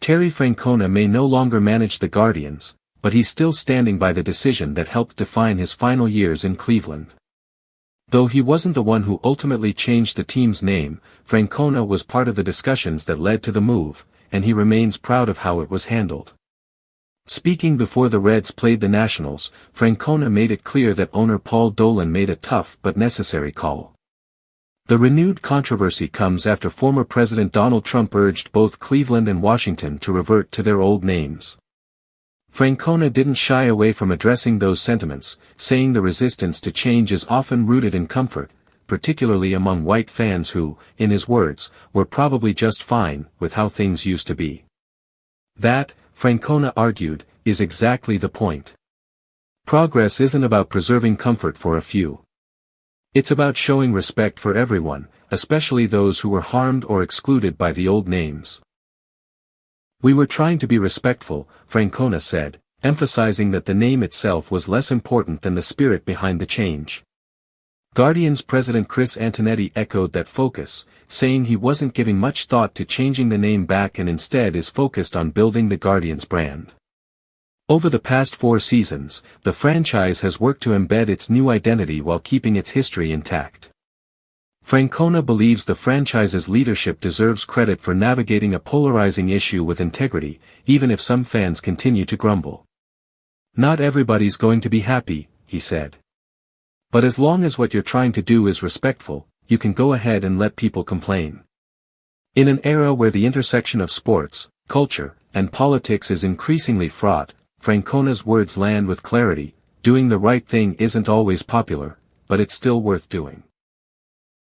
Terry Francona may no longer manage the Guardians, but he's still standing by the decision that helped define his final years in Cleveland. Though he wasn't the one who ultimately changed the team's name, Francona was part of the discussions that led to the move, and he remains proud of how it was handled. Speaking before the Reds played the Nationals, Francona made it clear that owner Paul Dolan made a tough but necessary call. The renewed controversy comes after former President Donald Trump urged both Cleveland and Washington to revert to their old names. Francona didn't shy away from addressing those sentiments, saying the resistance to change is often rooted in comfort, particularly among white fans who, in his words, were probably just fine with how things used to be. That, Francona argued, is exactly the point. Progress isn't about preserving comfort for a few. It's about showing respect for everyone, especially those who were harmed or excluded by the old names. We were trying to be respectful, Francona said, emphasizing that the name itself was less important than the spirit behind the change. Guardians president Chris Antonetti echoed that focus, saying he wasn't giving much thought to changing the name back and instead is focused on building the Guardians brand. Over the past 4 seasons, the franchise has worked to embed its new identity while keeping its history intact. Francona believes the franchise's leadership deserves credit for navigating a polarizing issue with integrity, even if some fans continue to grumble. Not everybody's going to be happy, he said. But as long as what you're trying to do is respectful, you can go ahead and let people complain. In an era where the intersection of sports, culture, and politics is increasingly fraught, Francona's words land with clarity. Doing the right thing isn't always popular, but it's still worth doing.